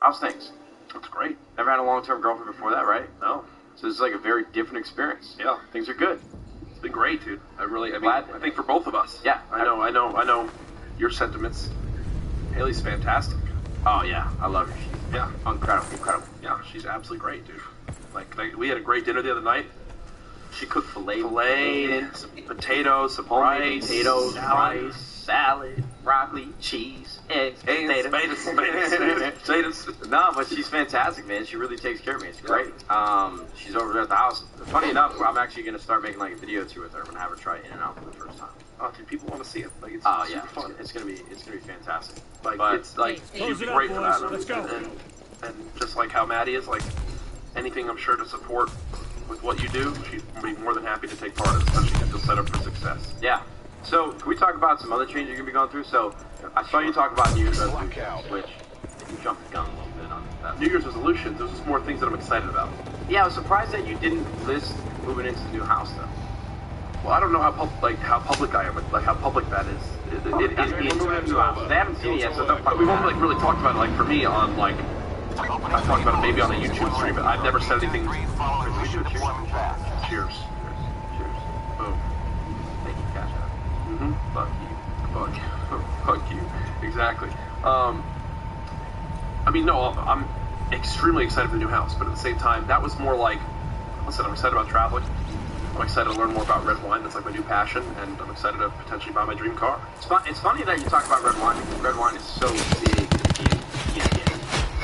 How's things? That's great. Never had a long-term girlfriend before that, right? No. So this is like a very different experience. Yeah. Things are good. It's been great, dude. Glad. I think for both of us. Yeah. I know your sentiments. Haley's fantastic. Oh, yeah. I love her. She's incredible. Yeah, she's absolutely great, dude. Like we had a great dinner the other night. She cooked filet, some potatoes, some rice, potatoes, salad. salad, broccoli, cheese, eggs, potatoes. No, but she's fantastic, man. She really takes care of me. It's great. She's over there at the house. Funny enough, I'm actually going to start making like a video or two with her. I'm going to have her try In-N-Out for the first time. Oh, dude, people want to see it. Like, it's super fun. It's gonna be fantastic. Like, but it's like she'd be great for that. Let's go. And just like how Maddie is, like anything I'm sure to support with what you do, she'd be more than happy to take part in, especially if you'll set up for success. Yeah. So, can we talk about some other changes you're going to be going through? So, I saw you talk about New Year's resolutions, which you jumped the gun a little bit on that. New Year's resolutions, there's just more things that I'm excited about. Yeah, I was surprised that you didn't list moving into the new house, though. Well, I don't know how public I am, like how public that is. They haven't seen it yet, so we've only really talked about it. Like for me, on like I talked about it maybe on a YouTube stream, but I've never said anything. Cheers. Boom. Thank you, Cash Out. Fuck you. Exactly. I mean, no, I'm extremely excited for the new house, but at the same time, that was more like, listen, I'm excited about traveling. I'm excited to learn more about red wine. That's like my new passion, and I'm excited to potentially buy my dream car. It's funny that you talk about red wine because red wine is so big in the game.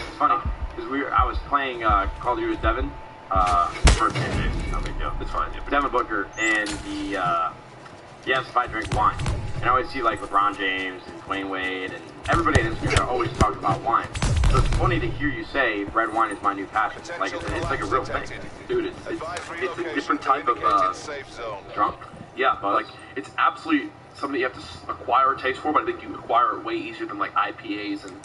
It's funny because I was playing Call of Duty with Devin. First game, no big deal. It's fine. Yeah. Devin Booker and he asked if I drink wine, and I always see like LeBron James and Dwayne Wade and everybody in this game always talks about wine. So it's funny to hear you say red wine is my new passion. Like it's like a real thing, dude. It's a different type of drunk. Yeah, but like it's absolutely something you have to acquire a taste for. But I think you acquire it way easier than like IPAs and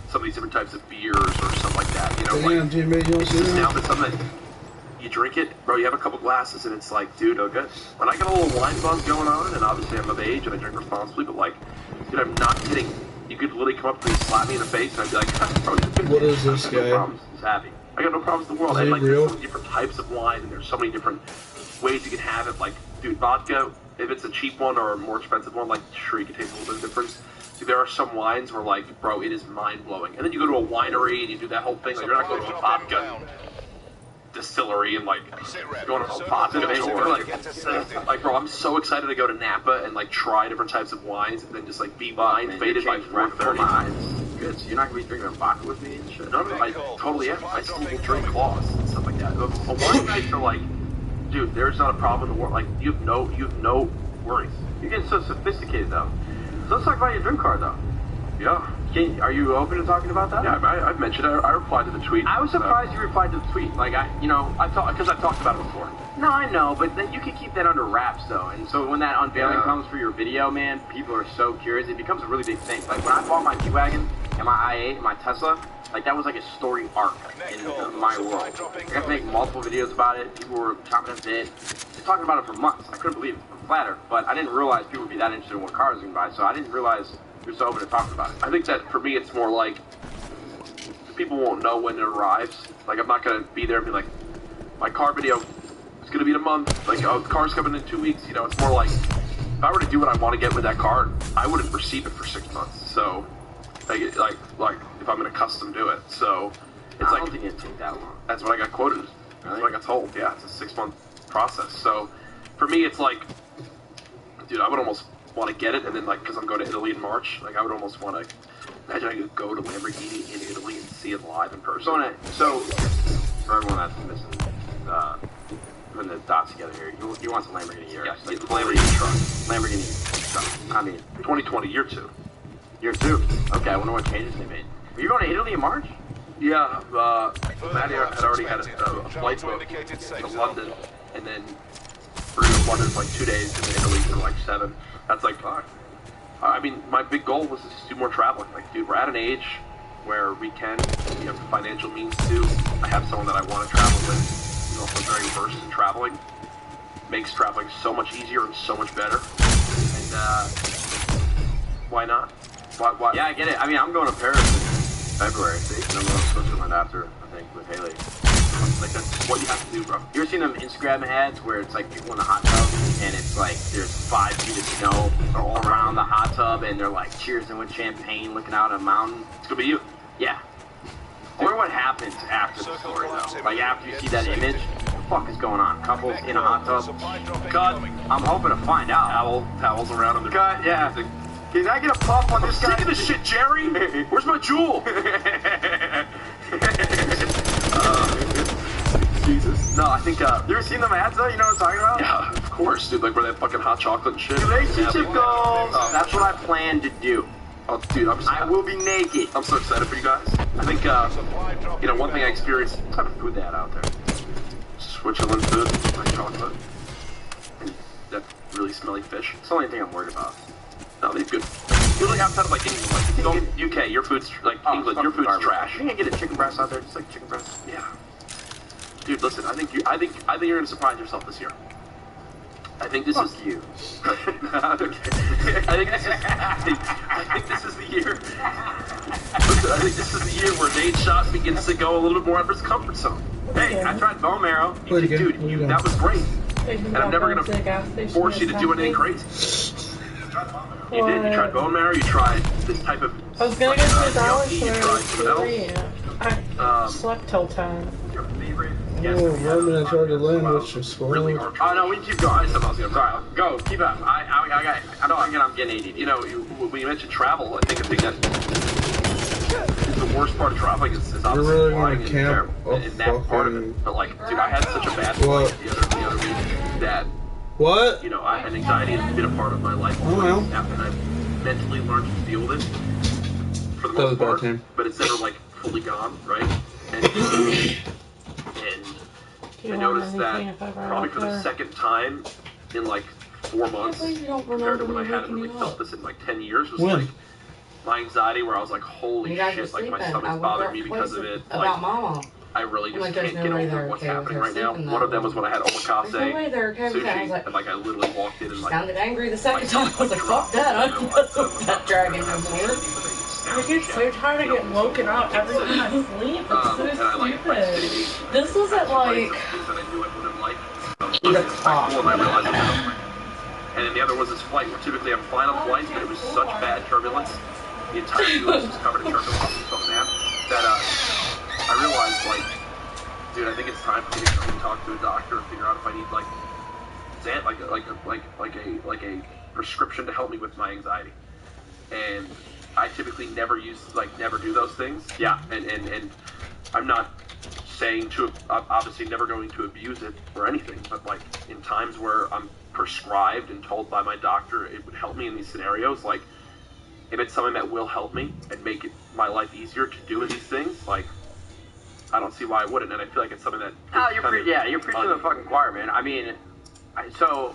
some of these different types of beers or something like that. You know, Damn, Jimmy, you it's just now it's something that you drink it, bro. You have a couple glasses and it's like, dude, okay. When I get a little wine buzz going on, and obviously I'm of age and I drink responsibly, but like, dude, I'm not kidding. You could literally come up to me and slap me in the face, and I'd be like, bro, what is this guy? No problems. He's happy. I got no problems in the world. Is And he like, real? there's so many different types of wine, and there's so many different ways you can have it. Like, dude, vodka, if it's a cheap one or a more expensive one, like, sure, you can taste a little bit of difference. Dude, there are some wines where, like, bro, it is mind-blowing. And then you go to a winery, and you do that whole thing. Like, you're not going to a vodka distillery and like going on a vodka tour. Like, bro, I'm so excited to go to Napa and like try different types of wines and then just like be faded by 4:30. Good. So you're not gonna be drinking a vodka with me and shit. No, I totally am. I still will drink claws and stuff like that. A wine nights are like, dude, there's not a problem in the world. Like you have no worries. You're getting so sophisticated though. So let's talk about your dream car though. Yeah. Are you open to talking about that? Yeah, I've mentioned it. I replied to the tweet. I was surprised you replied to the tweet. Like, because I've talked about it before. No, I know, but then you can keep that under wraps, though. And so when that unveiling comes for your video, man, people are so curious. It becomes a really big thing. Like, when I bought my G-Wagon and my i8 and my Tesla, like, that was like a story arc in my world. I got to make multiple videos about it. People were chomping at the bit. Talking about it for months. I couldn't believe it. I'm flattered. But I didn't realize people would be that interested in what cars you can buy, so I didn't realize you're so open to talking about it. I think that for me, it's more like people won't know when it arrives. Like, I'm not going to be there and be like, my car video is going to be in a month. Like, oh, the car's coming in 2 weeks. You know, it's more like, if I were to do what I want to get with that car, I wouldn't receive it for 6 months. So, like if I'm going to custom do it. So, it's I don't think it'd take that long. That's what I got quoted. Really? That's what I got told. Yeah, it's a 6-month process. So, for me, it's like, dude, I would almost want to get it, and then like, because I'm going to Italy in March, like I would almost want to imagine I could go to Lamborghini in Italy and see it live in person. So for everyone that's missing, putting the dots together here, you want some Lamborghini here? Yes, like the Lamborghini truck. Lamborghini truck. I mean, 2020, year 2. Year 2. Okay, I wonder what changes they made. Are you going to Italy in March? Yeah, Maddie had already had a flight booked to London, and then we're going to London for like 2 days, and then Italy for like 7. That's like, I mean, my big goal was to just do more traveling. Like, dude, we're at an age where we have the financial means to. I have someone that I want to travel with, who's also very versed in traveling. Makes traveling so much easier and so much better. And, why not? Why? Yeah, I get it. I mean, I'm going to Paris February. See, I'm going to Switzerland after, I think, with Haley. Like, that's what you have to do, bro. You ever seen them Instagram ads where it's like people in the hot tub and it's like there's 5 feet of snow all around the hot tub and they're like cheersing with champagne looking out at a mountain? It's gonna be you. Yeah. I wonder what happens after the story though. Like after you see that image, what the fuck is going on? Couples in a hot tub? Cut. I'm hoping to find out. Towels around on their Cut, yeah. Can I get a puff on this guy? Sick of this shit, Jerry! Where's my jewel? Jesus. No, I think, you ever seen them ads though? You know what I'm talking about? Yeah, of course, dude. Like where they have fucking hot chocolate and shit. Relationship goals! That's what I plan to do. Oh, dude, I will be naked. I'm so excited for you guys. I think, you know, one thing I experienced, what type of food they had out there? Switzerland food, like chocolate, and that really smelly fish. It's the only thing I'm worried about. No, they're good. You're like outside of like England, like don't UK, your food's like England, your food's trash. You can't get a chicken breast out there, just like chicken breast. Yeah. Dude, listen, I think you're gonna surprise yourself this year. I think this is you. Okay. I think this is the year. Listen, I think this is the year where Nate Shot begins to go a little bit more out of his comfort zone. Hey, I tried bone marrow. Dude, that was great. And I'm never gonna force you to do anything crazy. You did. You tried bone marrow. You tried this type of. I was gonna go to the dollar You tried something else. I slept till 10. Your favorite? Oh, 1 minute hard to land, what's your score? Really hard. Oh no, we can keep going. Sorry, go, keep up. I'm getting ADD. You know, when you mentioned travel, I think a thing that is the worst part of traveling is obviously really flying gonna camp in that part of it. But like, dude, I had such a bad flight the other week that What? you know, and anxiety has been a part of my life. Oh, well. And I've mentally learned to deal with it for the That was most a bad part, time. but it's never like fully gone, right? And I noticed that probably for the second time in like 4 months compared to when I hadn't really felt this in like 10 years was like my anxiety where I was like, holy shit, like my stomach's bothering me because of it. Like, Mama. I really just Like, can't there's get no way over they're what's okay with happening her right now. sleeping One of them though. was when I had omakase There's no way they're okay with that. I was sushi, like, and like I literally walked in and like sounded angry the second time. I was like, fuck that, I'm not with that dragon no more. I get so tired of getting woken up every time I sleep. It's so and I like stupid. This was at like that I knew I wouldn't like. 8 o'clock. And I realized I was like, and then the other was this flight where typically I'm flying on flights, but it was such bad turbulence. The entire U.S. was covered in turbulence so bad that I realized, like, dude, I think it's time for me to come and talk to a doctor and figure out if I need like a prescription to help me with my anxiety. And I typically never do those things. Yeah, and I'm not saying I'm obviously never going to abuse it or anything, but like in times where I'm prescribed and told by my doctor it would help me in these scenarios, like if it's something that will help me and make my life easier to do in these things, like I don't see why I wouldn't, and I feel like it's something that you're preaching to the fucking choir, man. I mean, so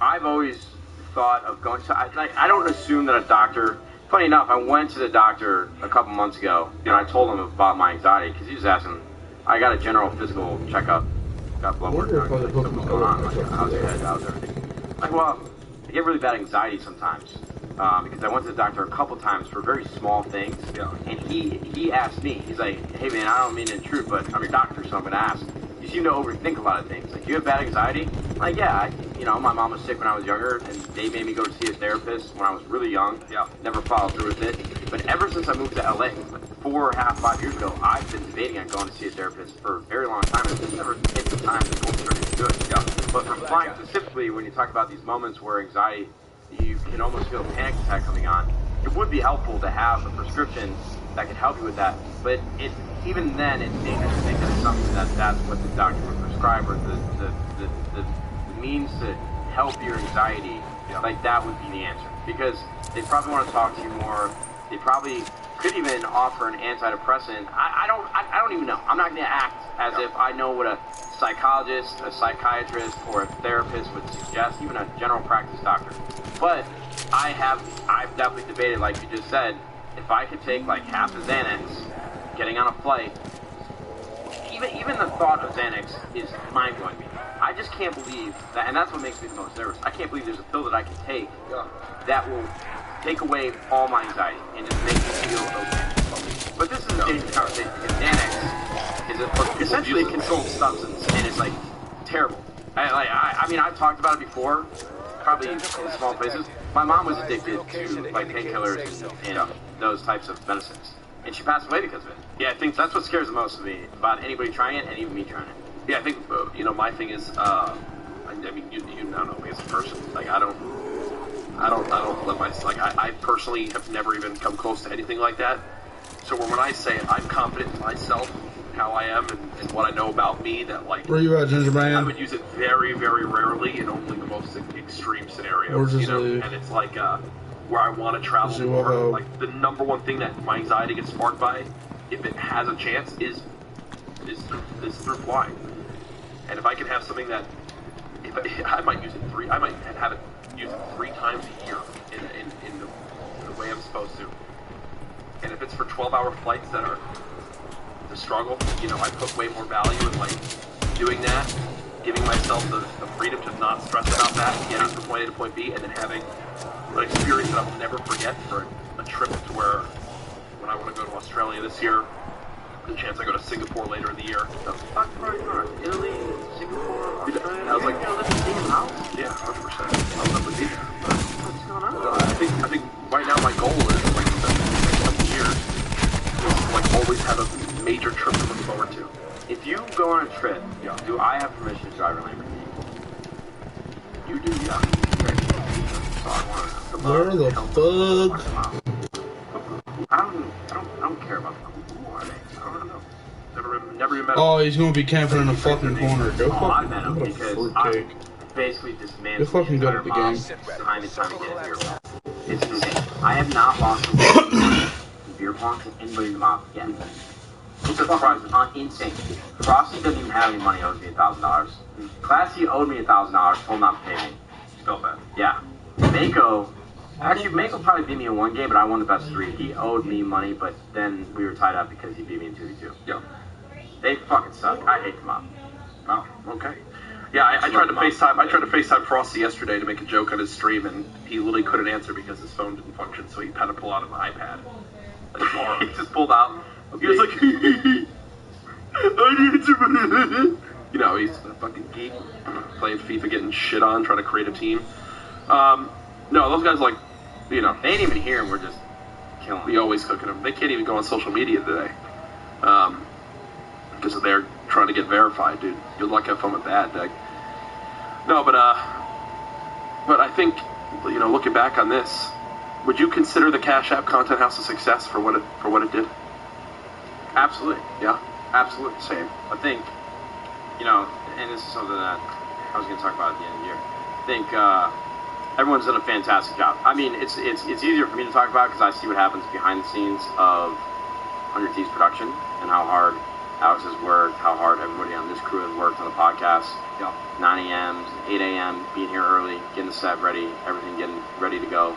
I've always thought of going. So I don't assume that a doctor. Funny enough, I went to the doctor a couple months ago, and I told him about my anxiety because he was asking. I got a general physical checkup, got blood work done. Like, something was going on. Like, how's your head? How's everything? Like, well, I get really bad anxiety sometimes. Because I went to the doctor a couple times for very small things, and he asked me, he's like, hey man, I don't mean to intrude, but I'm your doctor, so I'm going to ask, you seem to overthink a lot of things. Like, do you have bad anxiety? Like, yeah, my mom was sick when I was younger, and they made me go to see a therapist when I was really young. Yeah, never followed through with it. But ever since I moved to LA, like 5 years ago, I've been debating on going to see a therapist for a very long time, and just never hit the time to go to do it. Yeah. But for flying specifically, when you talk about these moments where anxiety, you can almost feel a panic attack coming on, it would be helpful to have a prescription that could help you with that. But even then, it's dangerous to think that it's something that's what the doctor would prescribe, or the means to help your anxiety. Like, that would be the answer, because they probably want to talk to you more. They probably could even offer an antidepressant. I don't even know. I'm not going to act as if I know what a psychologist, a psychiatrist, or a therapist would suggest, even a general practice doctor. But I've definitely debated, like you just said, if I could take like half the Xanax, getting on a flight, even the thought of Xanax is mind-blowing me. I just can't believe that, and that's what makes me the most nervous. I can't believe there's a pill that I can take that will take away all my anxiety and just make me feel okay. But this is a dangerous conversation because Xanax is essentially a controlled substance, and it's like terrible. I mean, I've talked about it before, probably in small places. My mom was addicted to like painkillers and those types of medicines, and she passed away because of it. Yeah, I think that's what scares the most of me about anybody trying it, and even me trying it. Yeah, I think my thing is, I mean, you now know me as a person. Like, I don't let I personally have never even come close to anything like that. So when I say it, I'm confident in myself, how I am, and what I know about me. That like, Where you at, Ginger Man? I would use it very, very rarely in only the most extreme scenarios. And it's like where I want to travel more. Like the number one thing that my anxiety gets sparked by, if it has a chance, is through flying. And if I can have something that, I might use it I might have it use it 3 times a year in the way I'm supposed to. And if it's for 12-hour flights that are the struggle, I put way more value in like doing that, giving myself the freedom to not stress about that, getting from point A to point B, and then having an experience that I'll never forget for a trip to where, when I want to go to Australia this year, the chance I go to Singapore later in the year. Italy, Singapore, Australia. I was like, live in the same house? Yeah, 100%. I'll definitely be there. What's going on? I think right now my goal is like the next couple years is to like always have a major trip to look forward to. If you go on a trip, do I have permission to drive a Lamborghini? You do, yeah. Great. So I want to. Where the fuck? I don't care about them. Who are they? I don't know. Never even met them. Oh, he's gonna be camping in the fucking corner. Go I fucking. met him What a because fruitcake. I basically dismantled You're fucking good at the game. time and time again here. It's insane. I have not lost a beer pong to anybody in the mob yet. It's fucking insane. Frosty doesn't even have any money, owes me $1,000. Classy owed me $1,000, told not to pay me. Still bad. Yeah. Mako probably beat me in one game, but I won the best 3. He owed me money, but then we were tied up because he beat me in 2v2. Yeah. They fucking suck. I hate them up. Oh, okay. Yeah, I tried to FaceTime Frosty yesterday to make a joke on his stream, and he literally couldn't answer because his phone didn't function, so he had to pull out an iPad. He just pulled out. He was like, I need to. He's a fucking geek, playing FIFA, getting shit on, trying to create a team. No, those guys they ain't even here, and we're just killing them. We always cooking them. They can't even go on social media today. Because they're trying to get verified, dude. Good luck, have fun with that, Doug. No, but I think, looking back on this, would you consider the Cash App Content House a success for what it did? Absolutely. Yeah? Absolutely. Same. I think, and this is something that I was going to talk about at the end of the year. I think everyone's done a fantastic job. I mean, it's easier for me to talk about because I see what happens behind the scenes of 100 Thieves production and how hard Alex has worked, how hard everybody on this crew has worked on the podcast. 9 a.m., 8 a.m., being here early, getting the set ready, everything getting ready to go.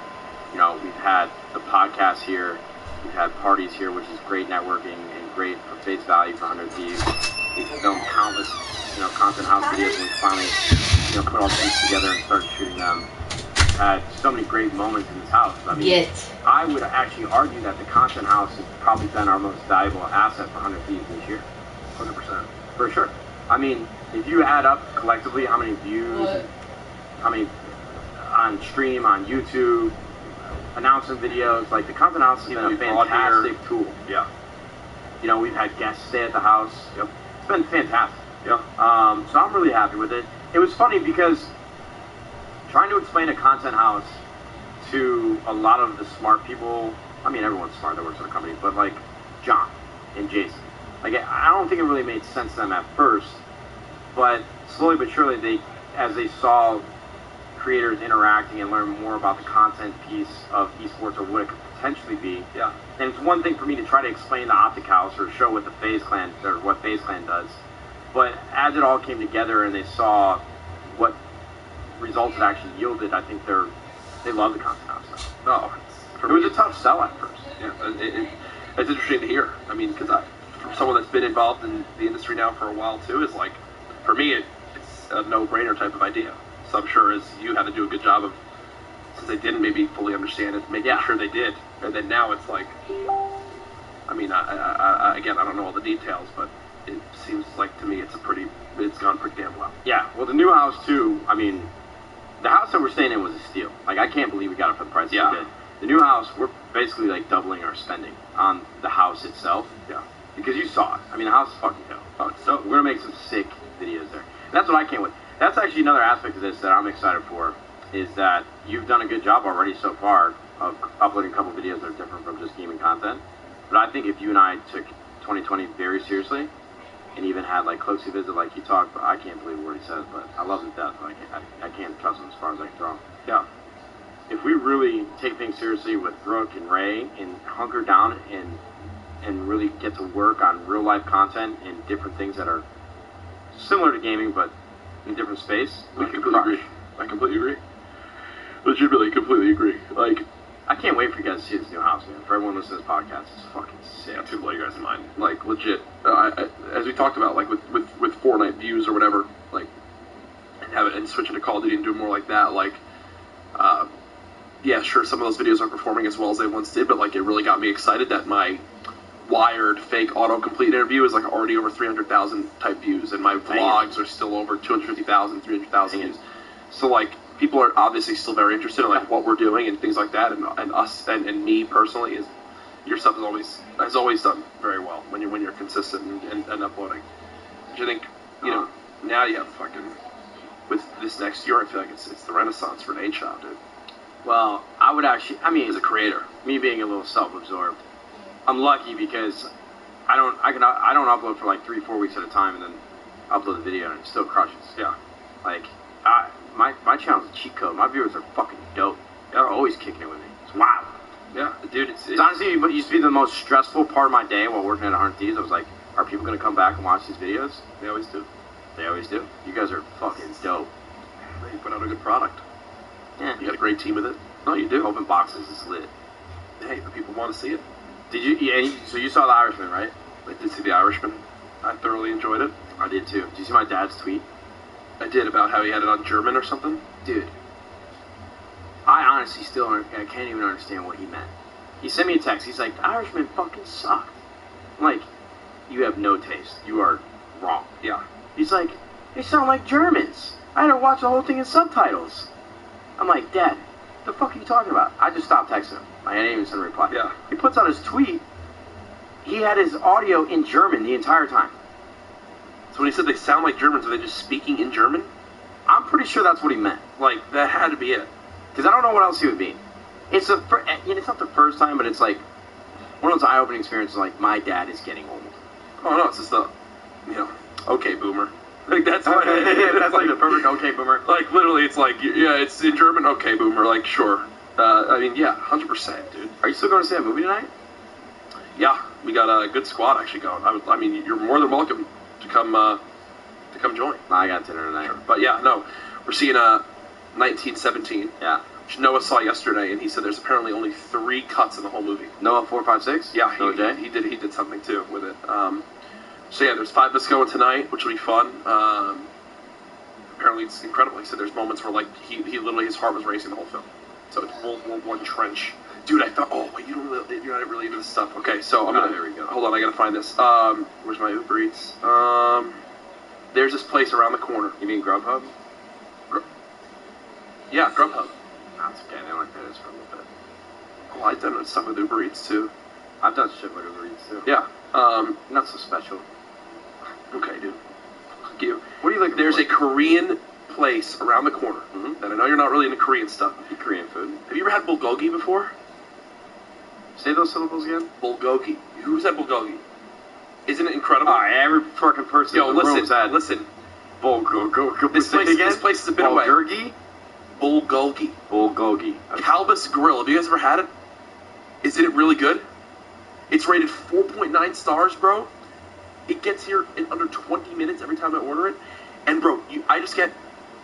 We've had the podcast here, we've had parties here, which is great networking and great for face value for 100 Thieves. We've filmed countless, content house videos, and we finally, put all the things together and started shooting them. We've had so many great moments in this house. I mean, I would actually argue that the content house has probably been our most valuable asset for 100 Thieves this year. 100%. For sure. I mean, if you add up collectively how many views, how many on stream, on YouTube, announcement videos, like the content house has been a fantastic tool. Yeah. We've had guests stay at the house. Yep. It's been fantastic. Yeah. So I'm really happy with it. It was funny because trying to explain a content house to a lot of the smart people, I mean, everyone's smart that works at a company, but like John and Jason, like I don't think it really made sense to them at first, but slowly but surely as they saw creators interacting and learn more about the content piece of esports or what it could potentially be. Yeah. And it's one thing for me to try to explain the Optic House or show what the FaZe Clan or what FaZe Clan does, but as it all came together and they saw what results it actually yielded, I think they love the content house. No, it was a tough sell at first. Yeah, it's interesting to hear. I mean, because from someone that's been involved in the industry now for a while too, is like, for me, it's a no-brainer type of idea. So I'm sure as you had to do a good job of, since they didn't maybe fully understand it, making sure they did. And then now it's like, I mean, again, I don't know all the details, but it seems like to me it's gone pretty damn well. Yeah, well, the new house, too, I mean, the house that we're staying in was a steal. Like, I can't believe we got it for the price we did. The new house, we're basically, like, doubling our spending on the house itself. Yeah. Because you saw it. I mean, the house is fucking dope. So we're going to make some sick videos there. And that's what I can't wait. That's actually another aspect of this that I'm excited for, is that you've done a good job already so far of uploading a couple videos that are different from just gaming content. But I think if you and I took 2020 very seriously, and even had like closely visit like you talked, but I can't believe what he says, but I love him to death, but I can't trust him as far as I can throw him. Yeah. If we really take things seriously with Brooke and Ray and hunker down and really get to work on real life content and different things that are similar to gaming but in different space, I completely agree. I completely agree. Legitimately, completely agree. Like, I can't wait for you guys to see this new house, man. For everyone listening to this podcast, it's fucking sick. Yeah, to blow you guys' mind. Like, legit. As we talked about, like, with Fortnite views or whatever, like, and switching to Call of Duty and doing more like that, like, yeah, sure, some of those videos aren't performing as well as they once did, but, like, it really got me excited that my wired fake autocomplete interview is, like, already over 300,000 type views, and my vlogs are still over 250,000, 300,000 views. So, like, people are obviously still very interested in like what we're doing and things like that, and us and me personally is your stuff has always done very well when you're consistent and uploading. Which I think now you have fucking with this next year, I feel like it's the renaissance for Nate Shop, dude. Well, I mean, as a creator, me being a little self-absorbed, I'm lucky because I don't upload for like 3-4 weeks at a time and then upload the video and it still crushes. Yeah, like. My channel's a cheat code. My viewers are fucking dope. They're always kicking it with me. It's wild. Yeah, dude, it's honestly, it used to be the most stressful part of my day while working at 100 Thieves. I was like, are people going to come back and watch these videos? They always do. They always do. You guys are fucking dope. You put out a good product. Yeah. You got a great team with it. No, you do. Open boxes is lit. Hey, the people want to see it. Did you? Yeah, so you saw The Irishman, right? I did see The Irishman. I thoroughly enjoyed it. I did too. Did you see my dad's tweet? I did, about how he had it on German or something. Dude, I honestly I can't even understand what he meant. He sent me a text. He's like, The Irishman fucking sucked. I'm like, you have no taste. You are wrong. Yeah. He's like, they sound like Germans. I had to watch the whole thing in subtitles. I'm like, Dad, the fuck are you talking about? I just stopped texting him. I didn't even send a reply. Yeah. He puts out his tweet. He had his audio in German the entire time. So when he said they sound like Germans, are they just speaking in German? I'm pretty sure that's what he meant. Like, that had to be it. Because I don't know what else he would mean. It's not the first time, but it's like one of those eye-opening experiences. Like, my dad is getting old. Oh no, it's just okay, boomer. Like that's like that's like the perfect okay, boomer. Like literally, it's like it's in German. Okay, boomer. Like sure. I mean, yeah, 100%, dude. Are you still going to see that movie tonight? Yeah, we got a good squad actually going. I mean, you're more than welcome to come join. I got dinner tonight. Sure. But yeah, no, we're seeing 1917. Yeah. Which Noah saw yesterday, and he said there's apparently only 3 cuts in the whole movie. Noah 456. Yeah, he did something too with it. So yeah, there's 5 of us going tonight, which will be fun. Apparently it's incredible. He said there's moments where like he literally his heart was racing the whole film. So it's World War I trench. Dude, I thought, oh wait, you're not really into this stuff. Okay, so there we go. Hold on, I gotta find this. Where's my Uber Eats? There's this place around the corner. You mean Grubhub? Yeah, Grubhub. That's okay. They don't like that for a little bit. Oh, I've done stuff with Uber Eats too. I've done shit with Uber Eats too. Yeah. Not so special. Okay, dude. Fuck you. What do you like? There's a Korean place around the corner. Mm-hmm. And I know you're not really into Korean stuff. Korean food. Have you ever had bulgogi before? Say those syllables again. Bulgogi. Who's had bulgogi? Isn't it incredible? Every fucking person in the room's had. Listen. Bulgogi. This place has been away. Bulgogi? Bulgogi. Bulgogi. Kalbas Grill. Have you guys ever had it? Isn't it really good? It's rated 4.9 stars, bro. It gets here in under 20 minutes every time I order it. And, bro, I just get,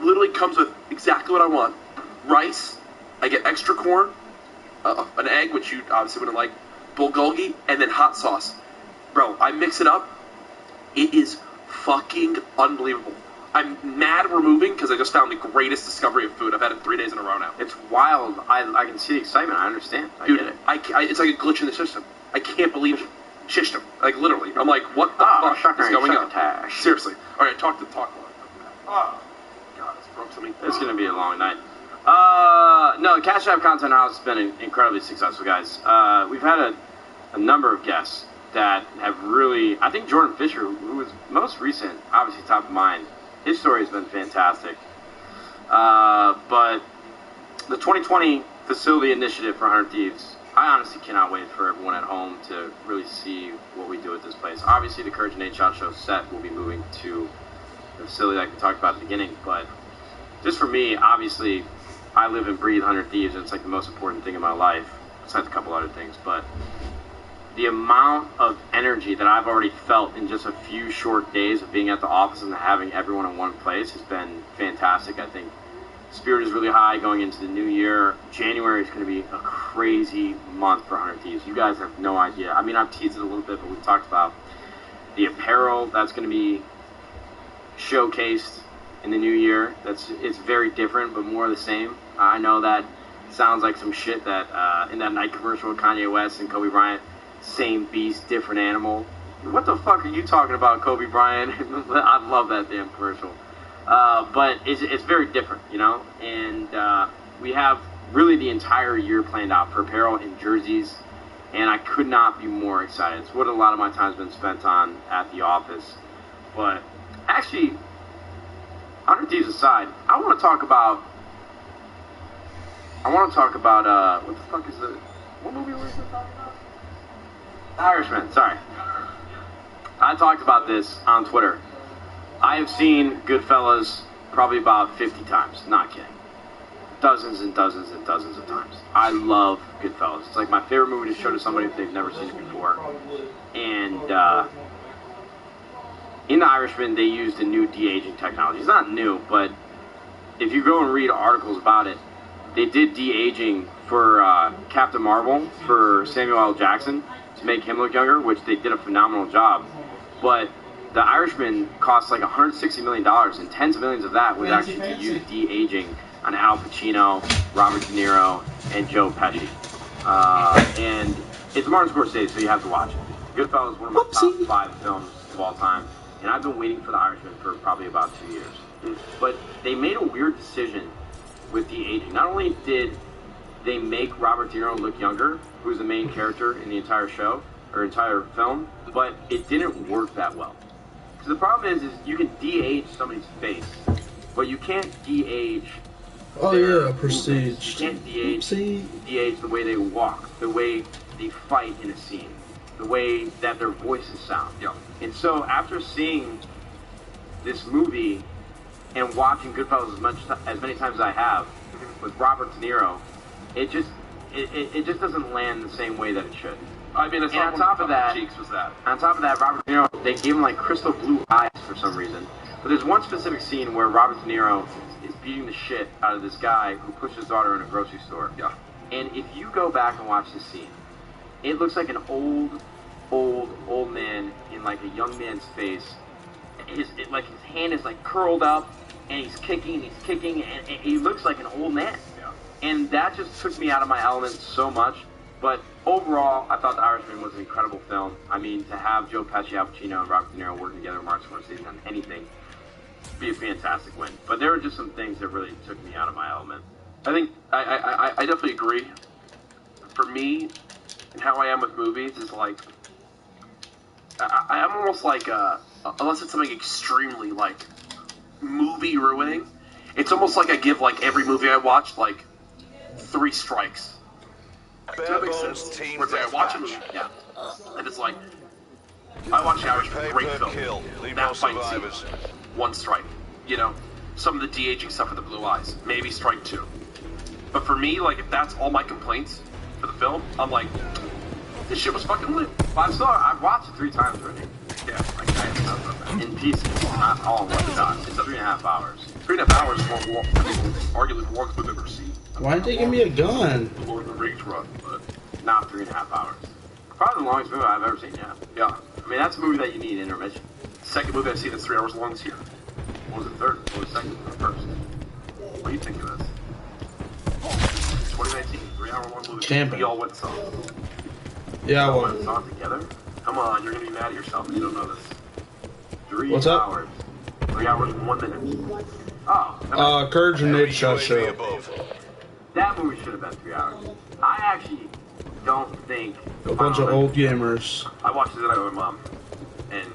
literally comes with exactly what I want. Rice, I get extra corn, an egg, which you obviously wouldn't like, bulgogi, and then hot sauce. Bro, I mix it up. It is fucking unbelievable. I'm mad we're moving because I just found the greatest discovery of food. I've had it 3 days in a row now. It's wild. I can see the excitement. I understand. Dude, I get it. It's like a glitch in the system. I can't believe it. shished him. Like, literally. I'm like, what the fuck is going on? Succotash. Seriously. All right, talk. Oh, God, this broke something. It's going to be a long night. No, the Cash App Content House has been incredibly successful, guys. We've had a number of guests that have really... I think Jordan Fisher, who was most recent, obviously top of mind, his story has been fantastic. But the 2020 Facility Initiative for 100 Thieves, I honestly cannot wait for everyone at home to really see what we do at this place. Obviously, the Courage and Nate Shot Show set will be moving to the facility like we talked about at the beginning, but just for me, obviously, I live and breathe 100 Thieves, and it's like the most important thing in my life, besides a couple other things, but the amount of energy that I've already felt in just a few short days of being at the office and having everyone in one place has been fantastic. I think spirit is really high going into the new year. January is going to be a crazy month for 100 Thieves. You guys have no idea. I mean, I've teased it a little bit, but we've talked about the apparel that's going to be showcased in the new year. It's very different, but more of the same. I know that sounds like some shit that in that Nike commercial with Kanye West and Kobe Bryant, same beast, different animal. What the fuck are you talking about, Kobe Bryant? I love that damn commercial. But it's very different, you know? And we have really the entire year planned out for apparel and jerseys, and I could not be more excited. It's what a lot of my time's been spent on at the office. But actually, 100 Thieves aside, I want to talk about what the fuck is it? What movie was it talking about? The Irishman, sorry. I talked about this on Twitter. I have seen Goodfellas probably about 50 times. Not kidding. Dozens and dozens and dozens of times. I love Goodfellas. It's like my favorite movie to show to somebody if they've never seen it before. And in The Irishman, they used a new de-aging technology. It's not new, but if you go and read articles about it, they did de-aging for Captain Marvel, for Samuel L. Jackson, to make him look younger, which they did a phenomenal job. But The Irishman cost like $160 million, and tens of millions of that was actually to use de-aging on Al Pacino, Robert De Niro, and Joe Pesci. And it's Martin Scorsese, so you have to watch it. Goodfellas is one of my top 5 films of all time, and I've been waiting for The Irishman for probably about 2 years. But they made a weird decision with de-aging. Not only did they make Robert De Niro look younger, who's the main character in the entire show, or entire film, but it didn't work that well. So the problem is you can de-age somebody's face, but you can't de-age Prestige. You can't de-age the way they walk, the way they fight in a scene, the way that their voices sound. Yeah. And so after seeing this movie and watching Goodfellas as many times as I have with Robert De Niro, it just doesn't land the same way that it should. I mean, it's And not on top of that, cheeks was that. On top of that, Robert De Niro, they gave him like crystal blue eyes for some reason. But there's one specific scene where Robert De Niro is beating the shit out of this guy who pushed his daughter in a grocery store. Yeah. And if you go back and watch this scene, it looks like an old man in like a young man's face. His hand is like curled up, and he's kicking, and he looks like an old man. Yeah. And that just took me out of my element so much. But overall, I thought The Irishman was an incredible film. I mean, to have Joe Pesci, Al Pacino, and Robert De Niro working together with Martin Scorsese on anything would be a fantastic win. But there were just some things that really took me out of my element. I think I definitely agree. For me, and how I am with movies is like I'm almost like unless it's something extremely like movie ruining, it's almost like I give like every movie I watch like 3 strikes. Does that make sense? Where I watch a movie, yeah, and it's like I watch The Irishman, great film. That fight scene, 1 strike. You know, some of the de-aging stuff with the blue eyes, maybe strike 2. But for me, like if that's all my complaints for the film, I'm like, this shit was fucking lit. I've watched it 3 times already. Yeah, Like in pieces, not all in one shot. It's 3.5 hours. 3.5 hours is arguably the longest we've ever seen. Why didn't they give me a gun? The Lord of the Rings run, but Not 3.5 hours. Probably the longest movie I've ever seen, yeah. yeah. I mean, that's a movie that you need intermission. Second movie I've seen that's 3 hours long this year. What was the third? What was the second? Or first? What do you think of this? 2019, 3-hour long movie. Camping. We all went saw. Yeah, I All won. went and saw it together? Come on, you're gonna be mad at yourself if you don't know this. 3 What's up? hours. 3 hours and 1 minute. Oh. Courage and Nate Shot UAV Show. above. That movie should have been 3 hours. I actually don't think... A bunch of old gamers. I watched it tonight with my mom, and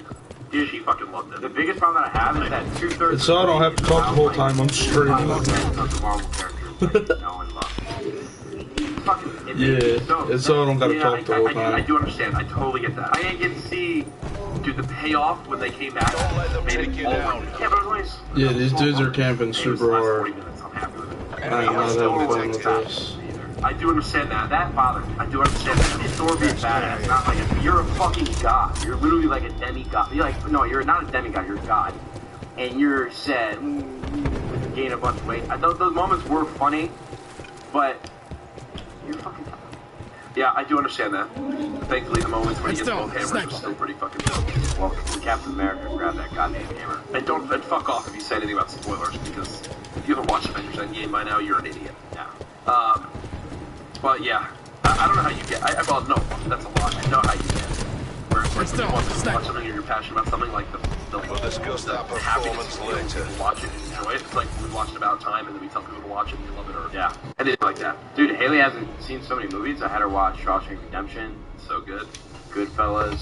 she fucking loved it. The biggest problem that I have is that 2/3... It's so I don't have to talk the whole time I'm streaming. Of the Marvel characters that no one loves. Fucking Yeah, it's so I don't gotta talk the whole I time. do understand. I totally get that. I didn't get to see, dude, the payoff when they came back. Don't let them made take it you over. down. Yeah, but it was nice. Yeah, these dudes are camping It was super the last hard. 40 minutes. I'm happy with it. I ain't not having fun with this. I do understand that. That bothered me. I do understand that. It's Thor being badass. Not like you're a fucking god. You're literally like a demigod. You're like, no, you're not a demigod. You're a god. And you're sad. Gain a bunch of weight. Those moments were funny, but you're fucking. Yeah, I do understand that. Thankfully, the moments where he gets both hammers are still pretty fucking dope. Well, Captain America grabbed that goddamn hammer. And fuck off if you say anything about spoilers, because if you haven't watched Avengers Endgame by now, you're an idiot. Yeah. But yeah, I don't know how you get. Well, no, that's a lot. I know how you get. Where you want to watch something or you're passionate about something, like We'll discuss that happiness performance you feel when later. people watch it and enjoy it. It's like we watched About Time, and then we tell people to watch it and they love it, or Yeah. and they like that. Dude, Haley hasn't seen so many movies. I had her watch Shawshank Redemption, So good. Goodfellas,